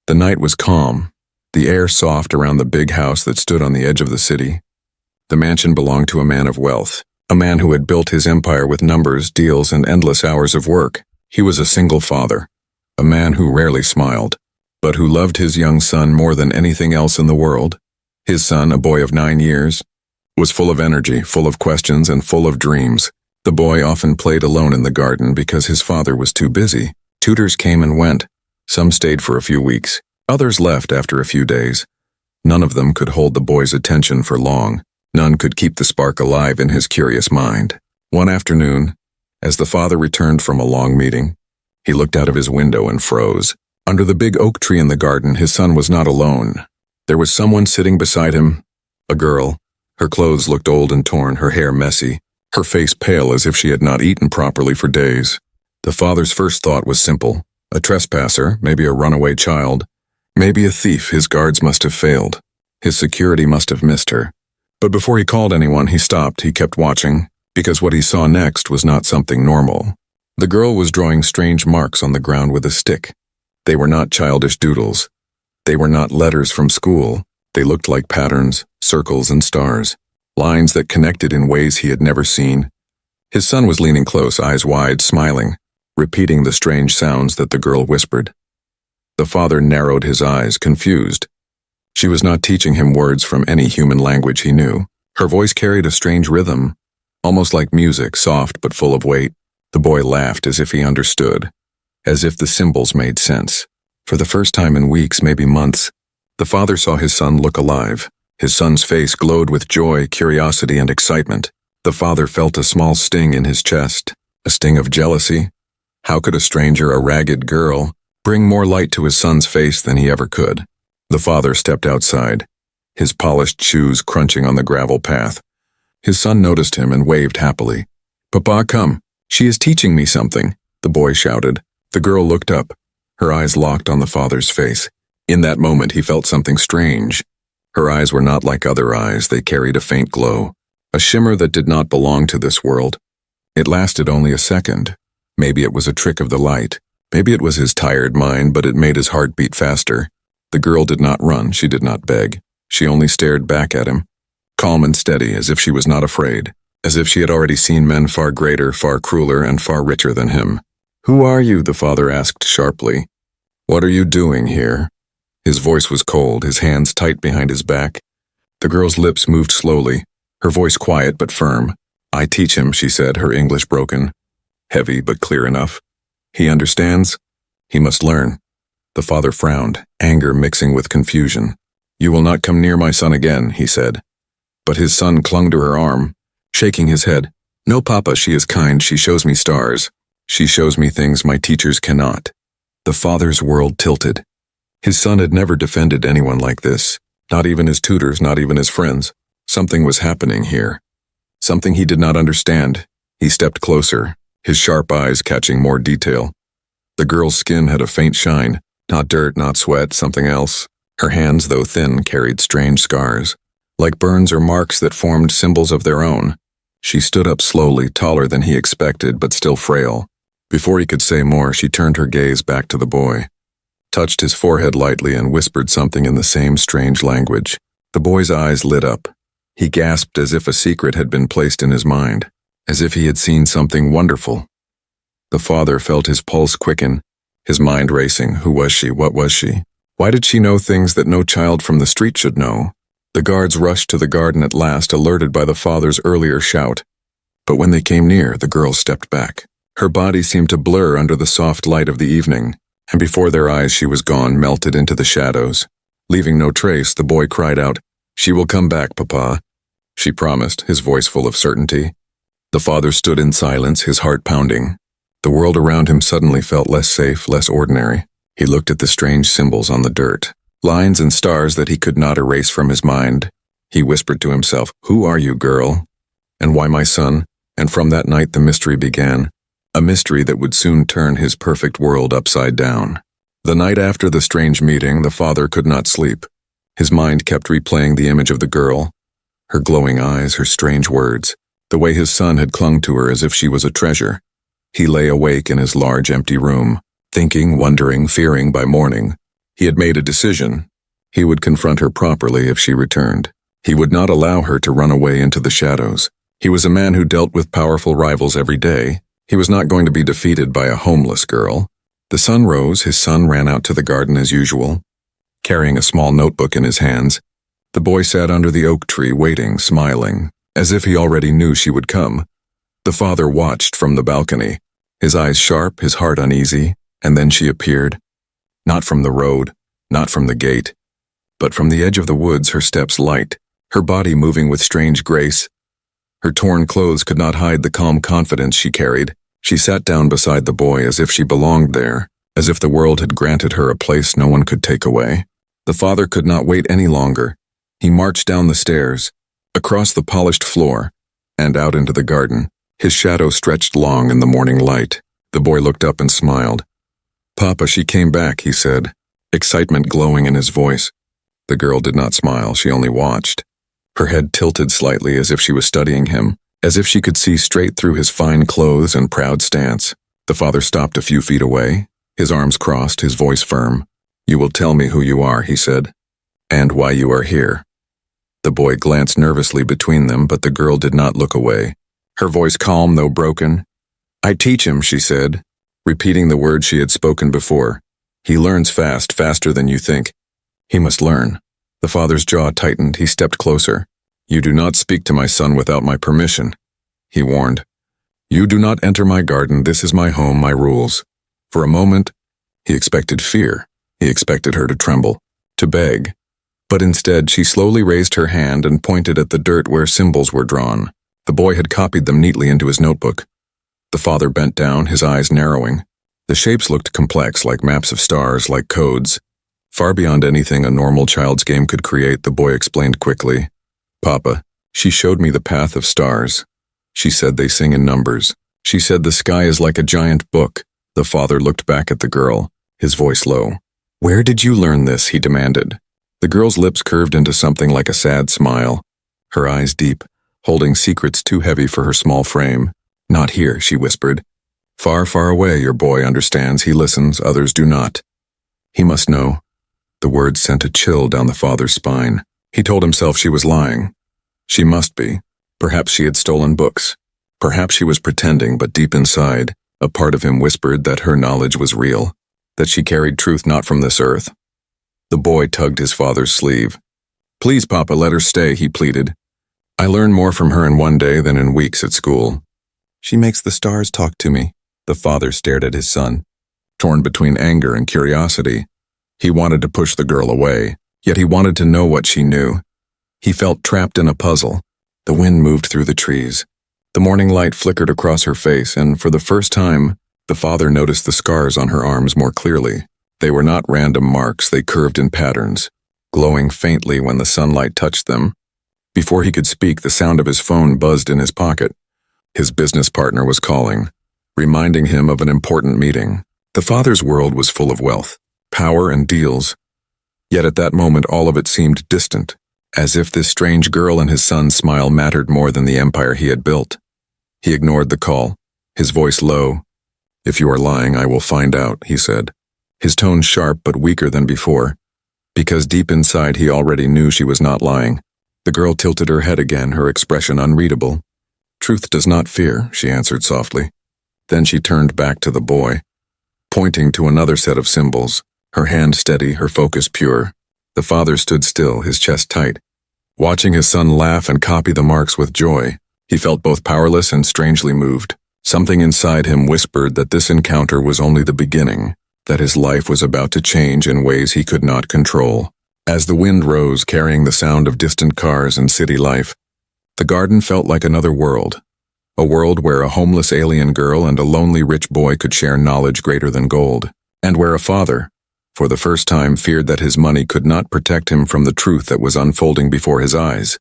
The night was calm, the air soft around the big house that stood on the edge of the city. The mansion belonged to a man of wealth, a man who had built his empire with numbers, deals, and endless hours of work. He was a single father, a man who rarely smiled, but who loved his young son more than anything else in the world. His son, a boy of 9 years, was full of energy, full of questions, and full of dreams. The boy often played alone in the garden because his father was too busy. Tutors came and went. Some stayed for a few weeks. Others left after a few days. None of them could hold the boy's attention for long. None could keep the spark alive in his curious mind. One afternoon, as the father returned from a long meeting, he looked out of his window and froze. Under the big oak tree in the garden, his son was not alone. There was someone sitting beside him, a girl. Her clothes looked old and torn, her hair messy, her face pale as if she had not eaten properly for days. The father's first thought was simple. A trespasser, maybe a runaway child, maybe a thief. His guards must have failed. His security must have missed her. But before he called anyone, he stopped. He kept watching, because what he saw next was not something normal. The girl was drawing strange marks on the ground with a stick. They were not childish doodles. They were not letters from school. They looked like patterns, circles and stars, lines that connected in ways he had never seen. His son was leaning close, eyes wide, smiling, repeating the strange sounds that the girl whispered. The father narrowed his eyes, confused. She was not teaching him words from any human language he knew. Her voice carried a strange rhythm, almost like music, soft but full of weight. The boy laughed as if he understood, as if the symbols made sense. For the first time in weeks, maybe months, the father saw his son look alive. His son's face glowed with joy, curiosity, and excitement. The father felt a small sting in his chest, a sting of jealousy. How could a stranger, a ragged girl, bring more light to his son's face than he ever could? The father stepped outside, his polished shoes crunching on the gravel path. His son noticed him and waved happily. "Papa, come. She is teaching me something," the boy shouted. The girl looked up, her eyes locked on the father's face. In that moment, he felt something strange. Her eyes were not like other eyes. They carried a faint glow, a shimmer that did not belong to this world. It lasted only a second. Maybe it was a trick of the light. Maybe it was his tired mind, but it made his heart beat faster. The girl did not run. She did not beg. She only stared back at him, calm and steady, as if she was not afraid, as if she had already seen men far greater, far crueler, and far richer than him. "Who are you?" the father asked sharply. "What are you doing here?" His voice was cold, his hands tight behind his back. The girl's lips moved slowly, her voice quiet but firm. "I teach him," she said, her English broken, heavy but clear enough. "He understands? He must learn." The father frowned, anger mixing with confusion. "You will not come near my son again," he said. But his son clung to her arm, shaking his head. "No, Papa, she is kind. She shows me stars. She shows me things my teachers cannot." The father's world tilted. His son had never defended anyone like this, not even his tutors, not even his friends. Something was happening here. Something he did not understand. He stepped closer, his sharp eyes catching more detail. The girl's skin had a faint shine, not dirt, not sweat, something else. Her hands, though thin, carried strange scars, like burns or marks that formed symbols of their own. She stood up slowly, taller than he expected, but still frail. Before he could say more, she turned her gaze back to the boy, touched his forehead lightly, and whispered something in the same strange language. The boy's eyes lit up. He gasped as if a secret had been placed in his mind, as if he had seen something wonderful. The father felt his pulse quicken, his mind racing. Who was she? What was she? Why did she know things that no child from the street should know? The guards rushed to the garden at last, alerted by the father's earlier shout. But when they came near, the girl stepped back. Her body seemed to blur under the soft light of the evening, and before their eyes she was gone, melted into the shadows. Leaving no trace, the boy cried out, "She will come back, Papa," she promised, his voice full of certainty. The father stood in silence, his heart pounding. The world around him suddenly felt less safe, less ordinary. He looked at the strange symbols on the dirt, lines and stars that he could not erase from his mind. He whispered to himself, "Who are you, girl? And why my son?" And from that night the mystery began, a mystery that would soon turn his perfect world upside down. The night after the strange meeting, the father could not sleep. His mind kept replaying the image of the girl, her glowing eyes, her strange words, the way his son had clung to her as if she was a treasure. He lay awake in his large empty room, thinking, wondering, fearing by morning. He had made a decision. He would confront her properly if she returned. He would not allow her to run away into the shadows. He was a man who dealt with powerful rivals every day. He was not going to be defeated by a homeless girl. The sun rose, his son ran out to the garden as usual. Carrying a small notebook in his hands, the boy sat under the oak tree waiting, smiling, as if he already knew she would come. The father watched from the balcony, his eyes sharp, his heart uneasy, and then she appeared. Not from the road, not from the gate, but from the edge of the woods, her steps light, her body moving with strange grace. Her torn clothes could not hide the calm confidence she carried. She sat down beside the boy as if she belonged there, as if the world had granted her a place no one could take away. The father could not wait any longer. He marched down the stairs, across the polished floor, and out into the garden. His shadow stretched long in the morning light. The boy looked up and smiled. "Papa, she came back," he said, excitement glowing in his voice. The girl did not smile, she only watched. Her head tilted slightly as if she was studying him, as if she could see straight through his fine clothes and proud stance. The father stopped a few feet away, his arms crossed, his voice firm. "You will tell me who you are," he said, "and why you are here." The boy glanced nervously between them, but the girl did not look away. Her voice calm though broken. "I teach him," she said, repeating the words she had spoken before. "He learns fast, faster than you think. He must learn." The father's jaw tightened, he stepped closer. "You do not speak to my son without my permission," he warned. "You do not enter my garden, this is my home, my rules." For a moment, he expected fear. He expected her to tremble, to beg. But instead, she slowly raised her hand and pointed at the dirt where symbols were drawn. The boy had copied them neatly into his notebook. The father bent down, his eyes narrowing. The shapes looked complex, like maps of stars, like codes. Far beyond anything a normal child's game could create, the boy explained quickly. "Papa, she showed me the path of stars. She said they sing in numbers. She said the sky is like a giant book." The father looked back at the girl, his voice low. "Where did you learn this?" he demanded. The girl's lips curved into something like a sad smile, her eyes deep, holding secrets too heavy for her small frame. "Not here," she whispered. "Far, far away, your boy understands. He listens, others do not. He must know." The words sent a chill down the father's spine. He told himself she was lying. She must be. Perhaps she had stolen books. Perhaps she was pretending, but deep inside, a part of him whispered that her knowledge was real, that she carried truth not from this earth. The boy tugged his father's sleeve. "Please, Papa, let her stay," he pleaded. "I learn more from her in one day than in weeks at school." "She makes the stars talk to me." The father stared at his son, torn between anger and curiosity. He wanted to push the girl away, yet he wanted to know what she knew. He felt trapped in a puzzle. The wind moved through the trees. The morning light flickered across her face, and for the first time, the father noticed the scars on her arms more clearly. They were not random marks, they curved in patterns, glowing faintly when the sunlight touched them. Before he could speak, the sound of his phone buzzed in his pocket. His business partner was calling, reminding him of an important meeting. The father's world was full of wealth, power, and deals. Yet at that moment all of it seemed distant, as if this strange girl and his son's smile mattered more than the empire he had built. He ignored the call, his voice low. "If you are lying, I will find out," he said, his tone sharp but weaker than before, because deep inside he already knew she was not lying. The girl tilted her head again, her expression unreadable. "Truth does not fear," she answered softly. Then she turned back to the boy, pointing to another set of symbols, her hand steady, her focus pure. The father stood still, his chest tight, watching his son laugh and copy the marks with joy. He felt both powerless and strangely moved. Something inside him whispered that this encounter was only the beginning, that his life was about to change in ways he could not control. As the wind rose, carrying the sound of distant cars and city life, the garden felt like another world, a world where a homeless alien girl and a lonely rich boy could share knowledge greater than gold, and where a father, for the first time, feared that his money could not protect him from the truth that was unfolding before his eyes.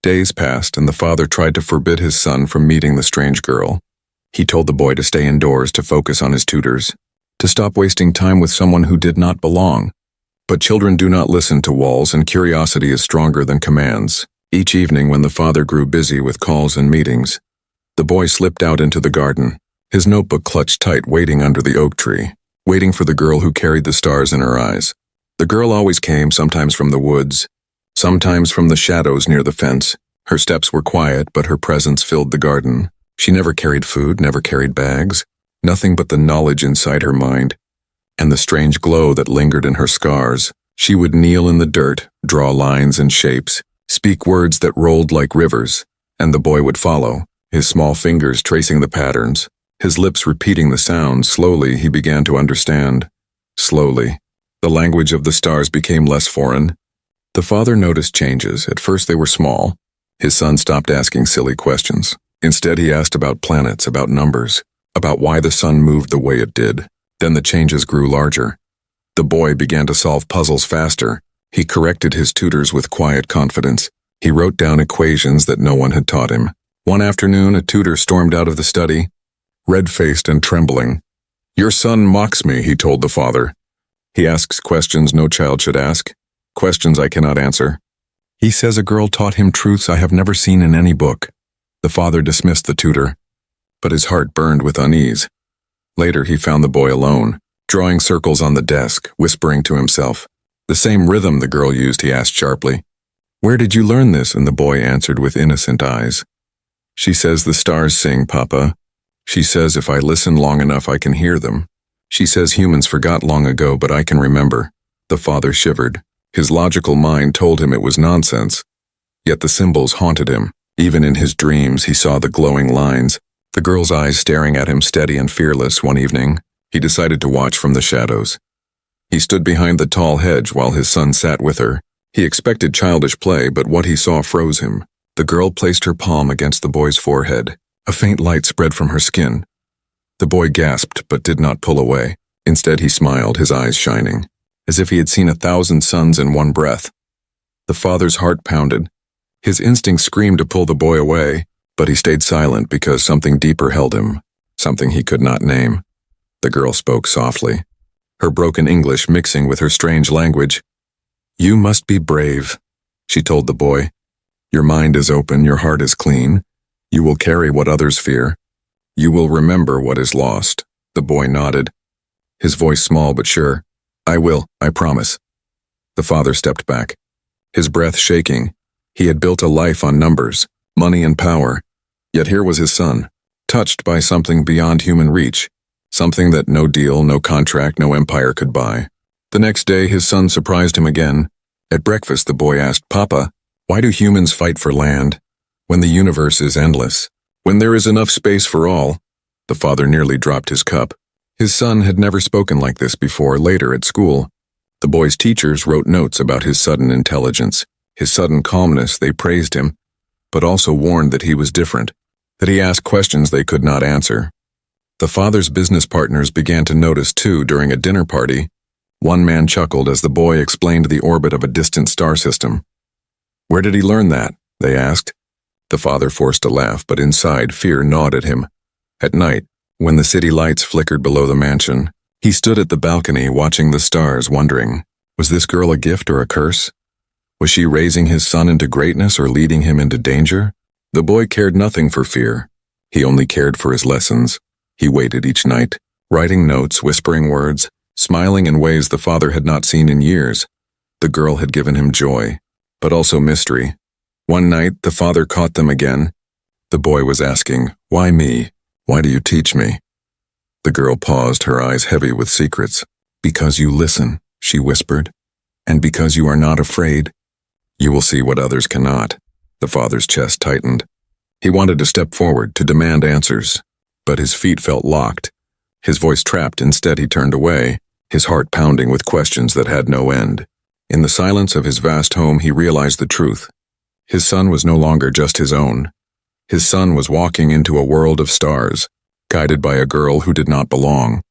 Days passed, and the father tried to forbid his son from meeting the strange girl. He told the boy to stay indoors, to focus on his tutors, to stop wasting time with someone who did not belong. But children do not listen to walls, and curiosity is stronger than commands. Each evening, when the father grew busy with calls and meetings, the boy slipped out into the garden, his notebook clutched tight, waiting under the oak tree. waiting for the girl who carried the stars in her eyes. The girl always came, sometimes from the woods, sometimes from the shadows near the fence. Her steps were quiet, but her presence filled the garden. She never carried food, never carried bags, nothing but the knowledge inside her mind, and the strange glow that lingered in her scars. She would kneel in the dirt, draw lines and shapes, speak words that rolled like rivers, and the boy would follow, his small fingers tracing the patterns, his lips repeating the sounds. Slowly, he began to understand. Slowly, the language of the stars became less foreign. The father noticed changes. At first they were small. His son stopped asking silly questions. Instead, he asked about planets, about numbers, about why the sun moved the way it did. Then the changes grew larger. The boy began to solve puzzles faster. He corrected his tutors with quiet confidence. He wrote down equations that no one had taught him. One afternoon, a tutor stormed out of the study, red-faced and trembling. "Your son mocks me," he told the father. "He asks questions no child should ask, questions I cannot answer. He says a girl taught him truths I have never seen in any book." The father dismissed the tutor, but his heart burned with unease. Later, he found the boy alone, drawing circles on the desk, whispering to himself. "The same rhythm the girl used," he asked sharply. "Where did you learn this?" And the boy answered with innocent eyes. "She says the stars sing, Papa. She says if I listen long enough I can hear them. She says humans forgot long ago, but I can remember." The father shivered. His logical mind told him it was nonsense. Yet the symbols haunted him. Even in his dreams he saw the glowing lines, the girl's eyes staring at him steady and fearless. One evening, he decided to watch from the shadows. He stood behind the tall hedge while his son sat with her. He expected childish play, but what he saw froze him. The girl placed her palm against the boy's forehead. A faint light spread from her skin. The boy gasped but did not pull away. Instead, he smiled, his eyes shining, as if he had seen 1,000 suns in one breath. The father's heart pounded. His instinct screamed to pull the boy away, but he stayed silent because something deeper held him, something he could not name. The girl spoke softly, her broken English mixing with her strange language. "You must be brave," she told the boy. "Your mind is open, your heart is clean. You will carry what others fear. You will remember what is lost." The boy nodded, his voice small but sure. "I will, I promise." The father stepped back, his breath shaking. He had built a life on numbers, money and power. Yet here was his son, touched by something beyond human reach, something that no deal, no contract, no empire could buy. The next day, his son surprised him again. At breakfast, the boy asked, "Papa, why do humans fight for land when the universe is endless, when there is enough space for all?" The father nearly dropped his cup. His son had never spoken like this before. Later at school, the boy's teachers wrote notes about his sudden intelligence, his sudden calmness. They praised him, but also warned that he was different, that he asked questions they could not answer. The father's business partners began to notice too. During a dinner party, one man chuckled as the boy explained the orbit of a distant star system. "Where did he learn that?" they asked. The father forced a laugh, but inside fear gnawed at him. At night, when the city lights flickered below the mansion, he stood at the balcony watching the stars, wondering, was this girl a gift or a curse? Was she raising his son into greatness or leading him into danger? The boy cared nothing for fear. He only cared for his lessons. He waited each night, writing notes, whispering words, smiling in ways the father had not seen in years. The girl had given him joy, but also mystery. One night, the father caught them again. The boy was asking, "Why me? Why do you teach me?" The girl paused, her eyes heavy with secrets. "Because you listen," she whispered, "and because you are not afraid. You will see what others cannot." The father's chest tightened. He wanted to step forward, to demand answers, but his feet felt locked, his voice trapped. Instead, he turned away, his heart pounding with questions that had no end. In the silence of his vast home, he realized the truth. His son was no longer just his own. His son was walking into a world of stars, guided by a girl who did not belong,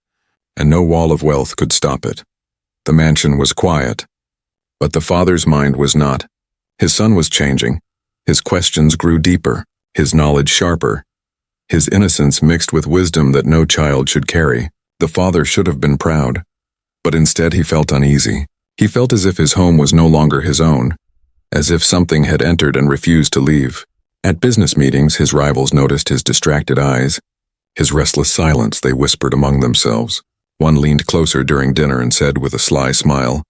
and no wall of wealth could stop it. The mansion was quiet, but the father's mind was not. His son was changing. His questions grew deeper, his knowledge sharper, his innocence mixed with wisdom that no child should carry. The father should have been proud, but instead he felt uneasy. He felt as if his home was no longer his own, as if something had entered and refused to leave. At business meetings, his rivals noticed his distracted eyes, his restless silence. They whispered among themselves, One leaned closer during dinner and said with a sly smile,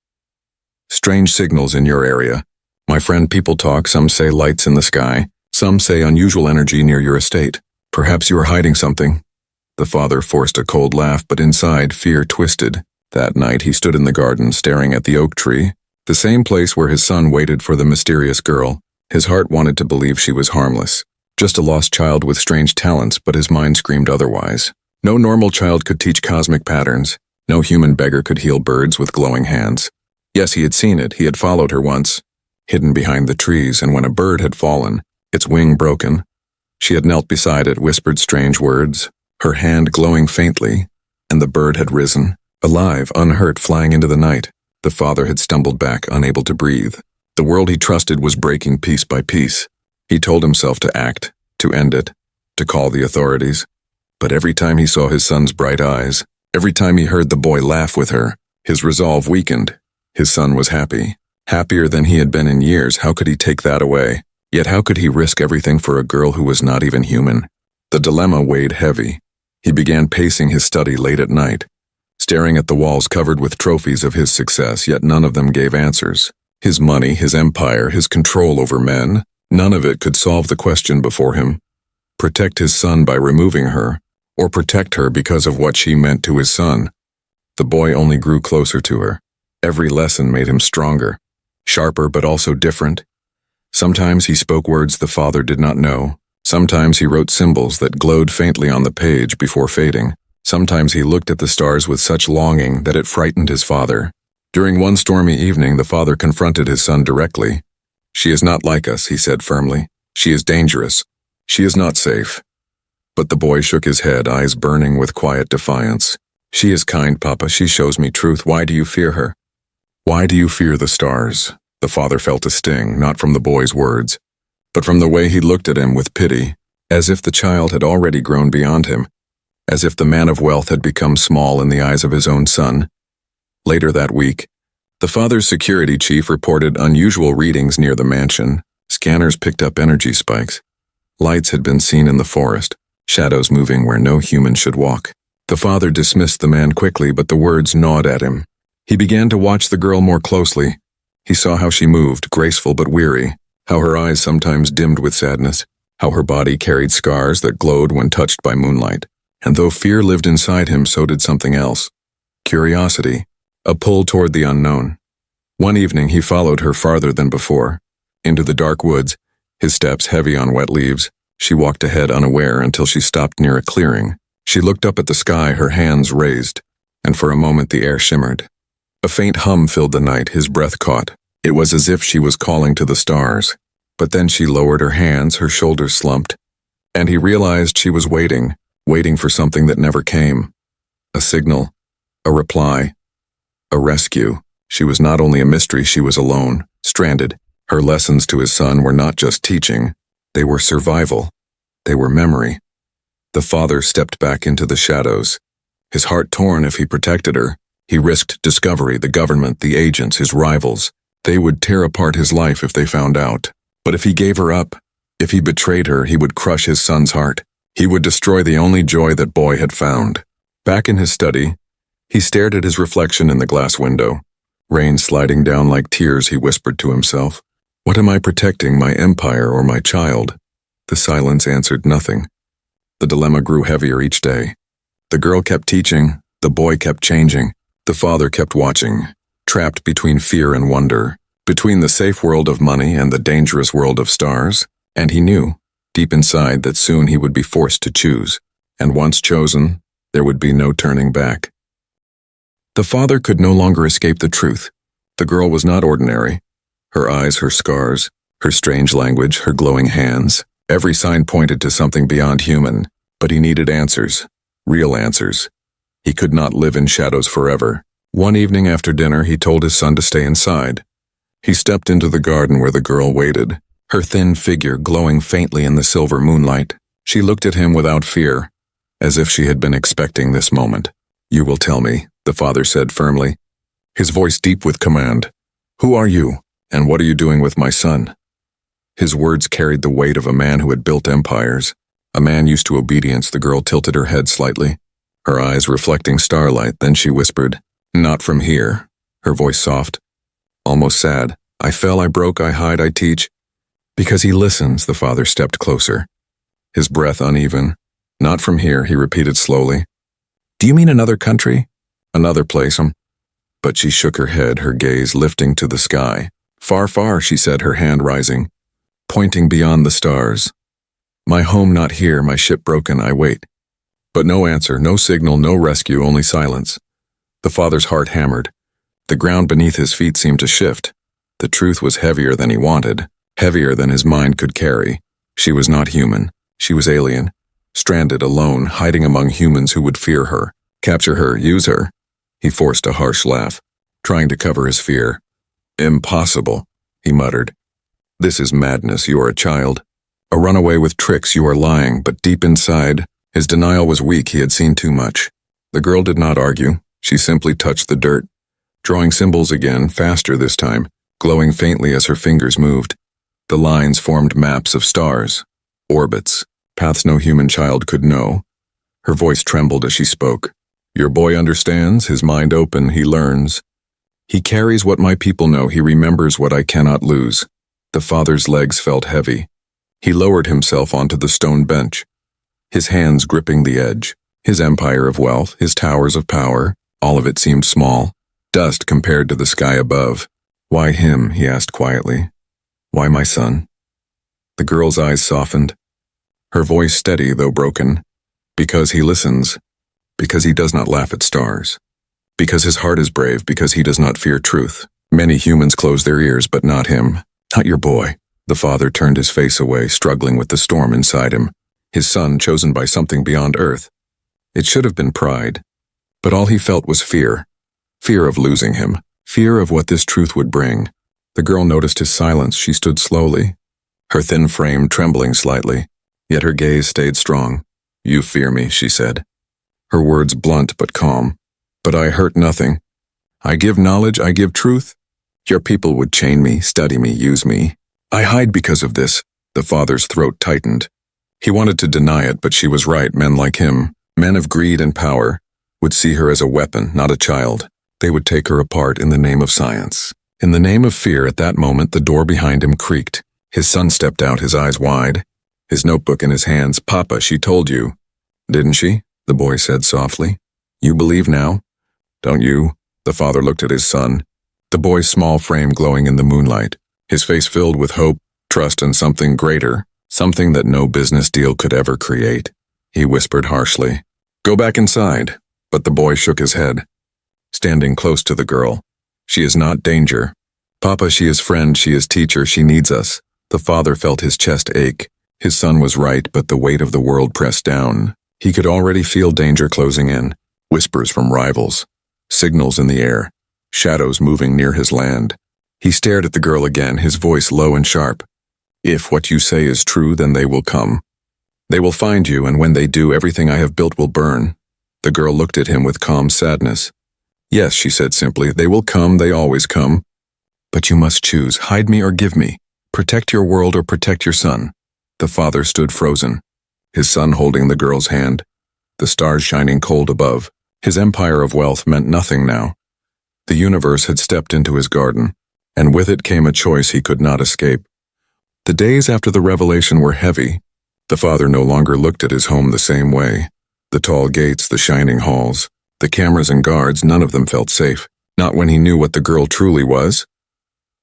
"Strange signals in your area. My friend, people talk, some say lights in the sky, some say unusual energy near your estate. Perhaps you are hiding something." The father forced a cold laugh, but inside fear twisted. That night he stood in the garden staring at the oak tree, the same place where his son waited for the mysterious girl. His heart wanted to believe she was harmless, just a lost child with strange talents, but his mind screamed otherwise. No normal child could teach cosmic patterns. No human beggar could heal birds with glowing hands. Yes, he had seen it. He had followed her once, hidden behind the trees, and when a bird had fallen, its wing broken, she had knelt beside it, whispered strange words, her hand glowing faintly, and the bird had risen, alive, unhurt, flying into the night. The father had stumbled back, unable to breathe. The world he trusted was breaking piece by piece. He told himself to act, to end it, to call the authorities. But every time he saw his son's bright eyes, every time he heard the boy laugh with her, his resolve weakened. His son was happy, happier than he had been in years. How could he take that away? Yet how could he risk everything for a girl who was not even human? The dilemma weighed heavy. He began pacing his study late at night, staring at the walls covered with trophies of his success, yet none of them gave answers. His money, his empire, his control over men, none of it could solve the question before him. Protect his son by removing her, or protect her because of what she meant to his son. The boy only grew closer to her. Every lesson made him stronger, sharper but also different. Sometimes he spoke words the father did not know. Sometimes he wrote symbols that glowed faintly on the page before fading. Sometimes he looked at the stars with such longing that it frightened his father. During one stormy evening, the father confronted his son directly. "She is not like us," he said firmly. "She is dangerous. She is not safe." But the boy shook his head, eyes burning with quiet defiance. "She is kind, Papa. She shows me truth. Why do you fear her?" "Why do you fear the stars?" The father felt a sting, not from the boy's words, but from the way he looked at him with pity, as if the child had already grown beyond him, as if the man of wealth had become small in the eyes of his own son. Later that week, the father's security chief reported unusual readings near the mansion. Scanners picked up energy spikes. Lights had been seen in the forest, shadows moving where no human should walk. The father dismissed the man quickly, but the words gnawed at him. He began to watch the girl more closely. He saw how she moved, graceful but weary, how her eyes sometimes dimmed with sadness, how her body carried scars that glowed when touched by moonlight. And though fear lived inside him, so did something else. Curiosity, a pull toward the unknown. One evening he followed her farther than before, into the dark woods, his steps heavy on wet leaves. She walked ahead unaware until she stopped near a clearing. She looked up at the sky, her hands raised, and for a moment the air shimmered. A faint hum filled the night, his breath caught. It was as if she was calling to the stars. But then she lowered her hands, her shoulders slumped, and he realized she was waiting for something that never came. A signal, a reply, a rescue. She was not only a mystery, she was alone, stranded. Her lessons to his son were not just teaching, they were survival. They were memory. The father stepped back into the shadows, his heart torn. If he protected her, he risked discovery, the government, the agents, his rivals. They would tear apart his life if they found out. But if he gave her up, if he betrayed her, he would crush his son's heart. He would destroy the only joy that boy had found. Back in his study, he stared at his reflection in the glass window. Rain sliding down like tears, he whispered to himself. What am I protecting, my empire or my child? The silence answered nothing. The dilemma grew heavier each day. The girl kept teaching, the boy kept changing, the father kept watching, trapped between fear and wonder, between the safe world of money and the dangerous world of stars. And he knew, deep inside, that soon he would be forced to choose. And once chosen, there would be no turning back. The father could no longer escape the truth. The girl was not ordinary. Her eyes, her scars, her strange language, her glowing hands, every sign pointed to something beyond human. But he needed answers, real answers. He could not live in shadows forever. One evening after dinner, he told his son to stay inside. He stepped into the garden where the girl waited, her thin figure glowing faintly in the silver moonlight. She looked at him without fear, as if she had been expecting this moment. You will tell me, the father said firmly, his voice deep with command. Who are you, and what are you doing with my son? His words carried the weight of a man who had built empires, a man used to obedience. The girl tilted her head slightly, her eyes reflecting starlight. Then she whispered, "Not from here," her voice soft, almost sad. "I fell, I broke, I hide, I teach." Because he listens, the father stepped closer, his breath uneven. "Not from here," he repeated slowly. "Do you mean another country?" "Another place, But she shook her head, her gaze lifting to the sky. "Far, far," she said, her hand rising, pointing beyond the stars. "My home not here, my ship broken, I wait." But no answer, no signal, no rescue, only silence. The father's heart hammered. The ground beneath his feet seemed to shift. The truth was heavier than he wanted, heavier than his mind could carry. She was not human. She was alien, stranded, alone, hiding among humans who would fear her, capture her, use her. He forced a harsh laugh, trying to cover his fear. "Impossible," he muttered. "This is madness. You are a child. A runaway with tricks. You are lying." But deep inside, his denial was weak. He had seen too much. The girl did not argue. She simply touched the dirt, drawing symbols again, faster this time, glowing faintly as her fingers moved. The lines formed maps of stars, orbits, paths no human child could know. Her voice trembled as she spoke. "Your boy understands, his mind open, he learns. He carries what my people know, he remembers what I cannot lose." The father's legs felt heavy. He lowered himself onto the stone bench, his hands gripping the edge. His empire of wealth, his towers of power, all of it seemed small, dust compared to the sky above. "Why him?" he asked quietly. "Why my son?" The girl's eyes softened, her voice steady though broken. "Because he listens. Because he does not laugh at stars. Because his heart is brave, because he does not fear truth. Many humans close their ears, but not him. Not your boy." The father turned his face away, struggling with the storm inside him. His son, chosen by something beyond earth. It should have been pride. But all he felt was fear. Fear of losing him. Fear of what this truth would bring. The girl noticed his silence. She stood slowly, her thin frame trembling slightly, yet her gaze stayed strong. "You fear me," she said, her words blunt but calm. "But I hurt nothing. I give knowledge, I give truth. Your people would chain me, study me, use me. I hide because of this." The father's throat tightened. He wanted to deny it, but she was right. Men like him, men of greed and power, would see her as a weapon, not a child. They would take her apart in the name of science. In the name of fear. At that moment, the door behind him creaked. His son stepped out, his eyes wide, his notebook in his hands. "Papa, she told you." "Didn't she?" the boy said softly. "You believe now? Don't you?" The father looked at his son, the boy's small frame glowing in the moonlight, his face filled with hope, trust, and something greater, something that no business deal could ever create. He whispered harshly, "Go back inside." But the boy shook his head, standing close to the girl. "She is not danger. Papa, she is friend, she is teacher, she needs us." The father felt his chest ache. His son was right, but the weight of the world pressed down. He could already feel danger closing in, whispers from rivals, signals in the air, shadows moving near his land. He stared at the girl again, his voice low and sharp. "If what you say is true, then they will come. They will find you, and when they do, everything I have built will burn." The girl looked at him with calm sadness. "Yes," she said simply, "they will come, they always come. But you must choose, hide me or give me. Protect your world or protect your son." The father stood frozen, his son holding the girl's hand, the stars shining cold above. His empire of wealth meant nothing now. The universe had stepped into his garden, and with it came a choice he could not escape. The days after the revelation were heavy. The father no longer looked at his home the same way. The tall gates, the shining halls, the cameras and guards, none of them felt safe. Not when he knew what the girl truly was.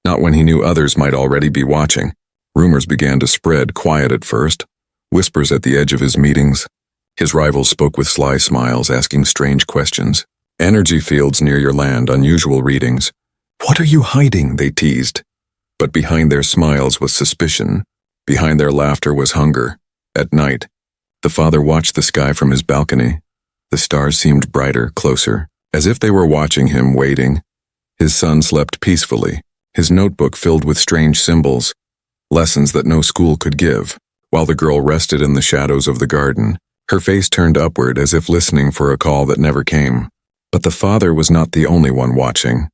Not when he knew others might already be watching. Rumors began to spread, quiet at first, whispers at the edge of his meetings. His rivals spoke with sly smiles, asking strange questions. "Energy fields near your land, unusual readings." "What are you hiding?" they teased. But behind their smiles was suspicion. Behind their laughter was hunger. At night, the father watched the sky from his balcony. The stars seemed brighter, closer, as if they were watching him, waiting. His son slept peacefully, his notebook filled with strange symbols, lessons that no school could give, while the girl rested in the shadows of the garden, her face turned upward as if listening for a call that never came. But the father was not the only one watching.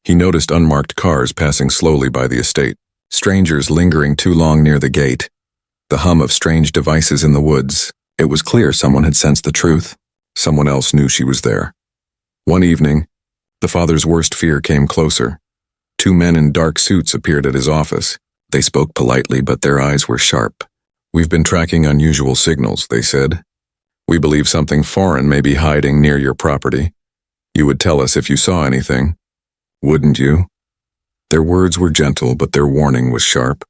He noticed unmarked cars passing slowly by the estate, strangers lingering too long near the gate, the hum of strange devices in the woods. It was clear someone had sensed the truth. Someone else knew she was there. One evening, the father's worst fear came closer. Two men in dark suits appeared at his office. They spoke politely, but their eyes were sharp. "We've been tracking unusual signals," they said. "We believe something foreign may be hiding near your property. You would tell us if you saw anything, wouldn't you?" Their words were gentle, but their warning was sharp.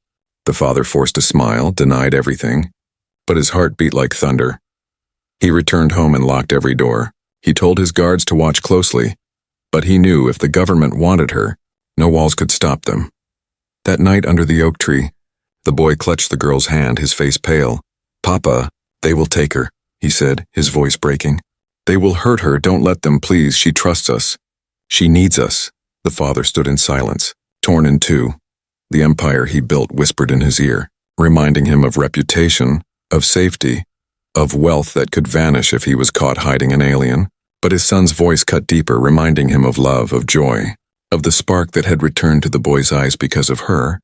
The father forced a smile, denied everything, but his heart beat like thunder. He returned home and locked every door. He told his guards to watch closely, but he knew if the government wanted her, no walls could stop them. That night under the oak tree, the boy clutched the girl's hand, his face pale. "Papa, they will take her," he said, his voice breaking. "They will hurt her, don't let them, please, she trusts us. She needs us." The father stood in silence, torn in two. The empire he built whispered in his ear, reminding him of reputation, of safety, of wealth that could vanish if he was caught hiding an alien. But his son's voice cut deeper, reminding him of love, of joy, of the spark that had returned to the boy's eyes because of her.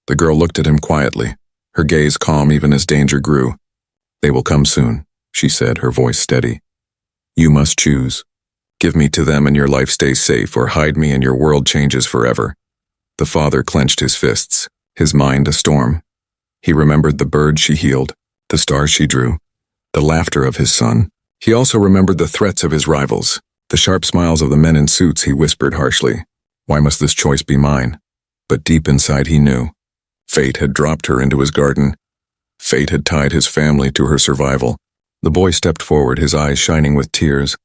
The girl looked at him quietly, her gaze calm even as danger grew. "They will come soon," she said, her voice steady. "You must choose. Give me to them and your life stays safe, or hide me and your world changes forever." The father clenched his fists, his mind a storm. He remembered the birds she healed, the stars she drew, the laughter of his son. He also remembered the threats of his rivals, the sharp smiles of the men in suits. He whispered harshly, "Why must this choice be mine?" But deep inside he knew. Fate had dropped her into his garden. Fate had tied his family to her survival. The boy stepped forward, his eyes shining with tears.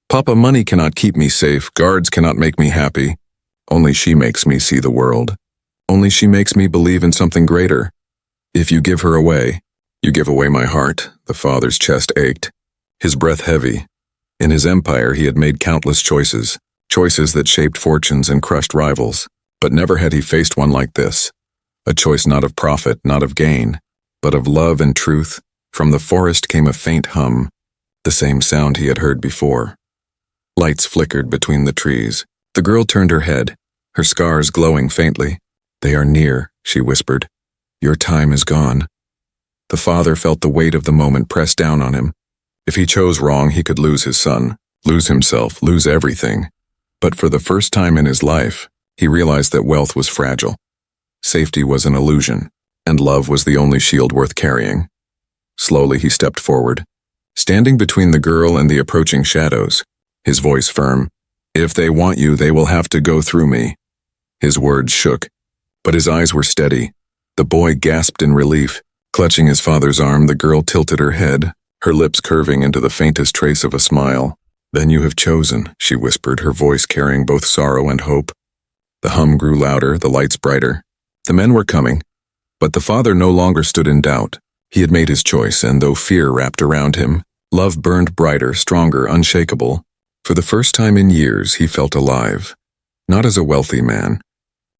"Papa, money cannot keep me safe. Guards cannot make me happy. Only she makes me see the world. Only she makes me believe in something greater. If you give her away, you give away my heart." The father's chest ached, his breath heavy. In his empire he had made countless choices, choices that shaped fortunes and crushed rivals. But never had he faced one like this. A choice not of profit, not of gain, but of love and truth. From the forest came a faint hum, the same sound he had heard before. Lights flickered between the trees. The girl turned her head, her scars glowing faintly. "They are near," she whispered. "Your time is gone." The father felt the weight of the moment press down on him. If he chose wrong, he could lose his son, lose himself, lose everything. But for the first time in his life, he realized that wealth was fragile. Safety was an illusion, and love was the only shield worth carrying. Slowly he stepped forward, standing between the girl and the approaching shadows, his voice firm. "If they want you, they will have to go through me." His words shook, but his eyes were steady. The boy gasped in relief. Clutching his father's arm, the girl tilted her head, her lips curving into the faintest trace of a smile. "Then you have chosen," she whispered, her voice carrying both sorrow and hope. The hum grew louder, the lights brighter. The men were coming, but the father no longer stood in doubt. He had made his choice, and though fear wrapped around him, love burned brighter, stronger, unshakable. For the first time in years, he felt alive. Not as a wealthy man,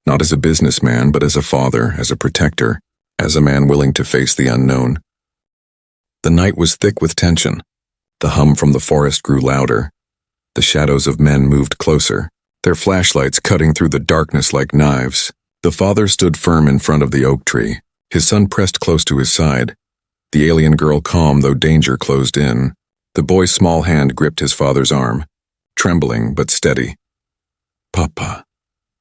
not as a businessman, but as a father, as a protector, as a man willing to face the unknown. The night was thick with tension. The hum from the forest grew louder. The shadows of men moved closer, their flashlights cutting through the darkness like knives. The father stood firm in front of the oak tree, his son pressed close to his side. The alien girl calm, though danger closed in. The boy's small hand gripped his father's arm, trembling but steady. "Papa,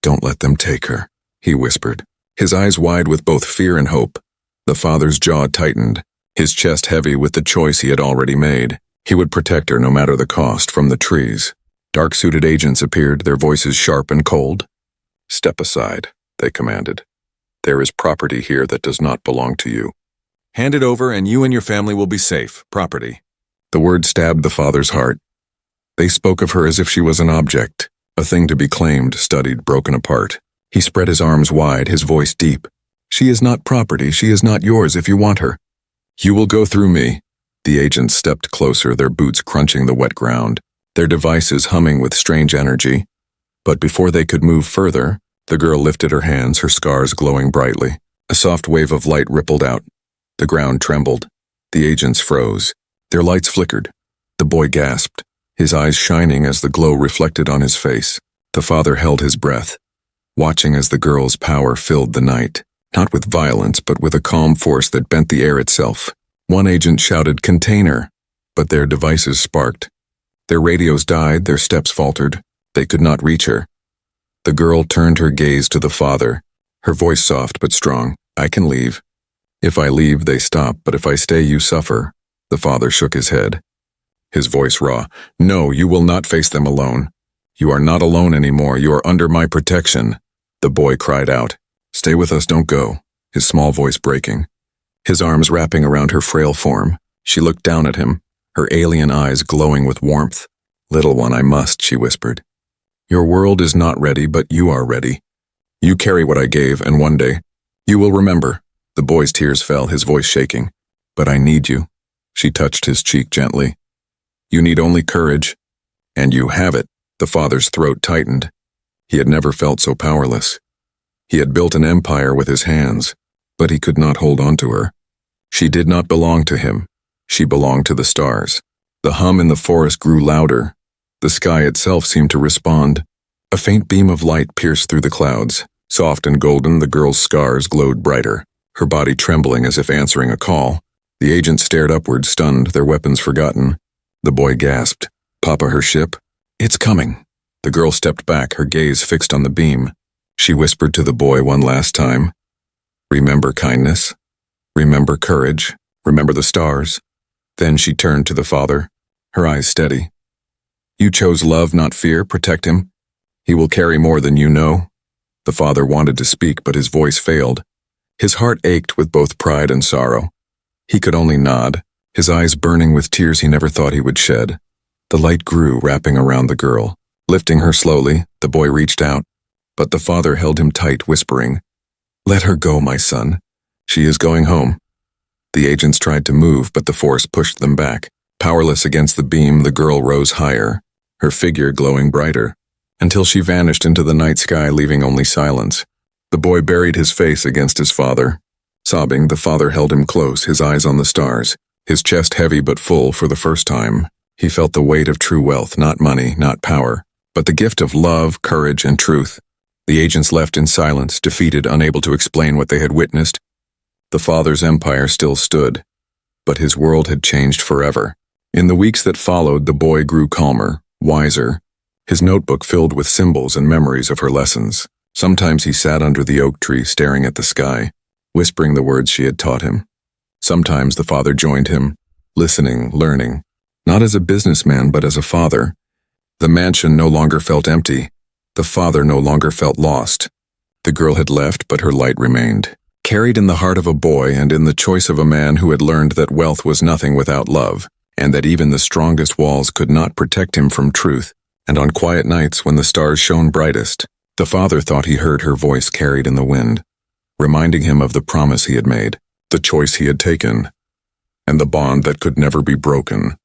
don't let them take her," he whispered, his eyes wide with both fear and hope. The father's jaw tightened, his chest heavy with the choice he had already made. He would protect her no matter the cost. From the trees, dark-suited agents appeared, their voices sharp and cold. "Step aside," they commanded. "There is property here that does not belong to you. Hand it over and you and your family will be safe. Property." The word stabbed the father's heart. They spoke of her as if she was an object, a thing to be claimed, studied, broken apart. He spread his arms wide, his voice deep. "She is not property, she is not yours if you want her. You will go through me." The agents stepped closer, their boots crunching the wet ground, their devices humming with strange energy. But before they could move further, the girl lifted her hands, her scars glowing brightly. A soft wave of light rippled out. The ground trembled. The agents froze. Their lights flickered. The boy gasped, his eyes shining as the glow reflected on his face. The father held his breath, watching as the girl's power filled the night, not with violence, but with a calm force that bent the air itself. One agent shouted, "Contain her," but their devices sparked. Their radios died, their steps faltered. They could not reach her. The girl turned her gaze to the father, her voice soft but strong. I can leave. If I leave, they stop, but if I stay, you suffer. The father shook his head, his voice raw. No, you will not face them alone. You are not alone anymore. You are under my protection. The boy cried out. Stay with us, don't go, his small voice breaking, his arms wrapping around her frail form. She looked down at him, her alien eyes glowing with warmth. Little one, I must, she whispered. Your world is not ready, but you are ready. You carry what I gave, and one day, you will remember. The boy's tears fell, his voice shaking. But I need you. She touched his cheek gently. You need only courage. And you have it. The father's throat tightened. He had never felt so powerless. He had built an empire with his hands, but he could not hold on to her. She did not belong to him. She belonged to the stars. The hum in the forest grew louder. The sky itself seemed to respond. A faint beam of light pierced through the clouds. Soft and golden, the girl's scars glowed brighter, her body trembling as if answering a call. The agents stared upward, stunned, their weapons forgotten. The boy gasped. Papa, her ship? It's coming. The girl stepped back, her gaze fixed on the beam. She whispered to the boy one last time. Remember kindness. Remember courage. Remember the stars. Then she turned to the father, her eyes steady. You chose love, not fear. Protect him. He will carry more than you know. The father wanted to speak, but his voice failed. His heart ached with both pride and sorrow. He could only nod, his eyes burning with tears he never thought he would shed. The light grew, wrapping around the girl. Lifting her slowly, the boy reached out, but the father held him tight, whispering, Let her go, my son. She is going home. The agents tried to move, but the force pushed them back. Powerless against the beam, the girl rose higher, her figure glowing brighter, until she vanished into the night sky, leaving only silence. The boy buried his face against his father. Sobbing, the father held him close, his eyes on the stars, his chest heavy but full. For the first time, he felt the weight of true wealth, not money, not power, but the gift of love, courage, and truth. The agents left in silence, defeated, unable to explain what they had witnessed. The father's empire still stood, but his world had changed forever. In the weeks that followed, the boy grew calmer, wiser, his notebook filled with symbols and memories of her lessons. Sometimes he sat under the oak tree, staring at the sky, whispering the words she had taught him. Sometimes the father joined him, listening, learning, not as a businessman but as a father. The mansion no longer felt empty. The father no longer felt lost. The girl had left, but her light remained, carried in the heart of a boy and in the choice of a man who had learned that wealth was nothing without love, and that even the strongest walls could not protect him from truth. And on quiet nights when the stars shone brightest, the father thought he heard her voice carried in the wind, reminding him of the promise he had made, the choice he had taken, and the bond that could never be broken.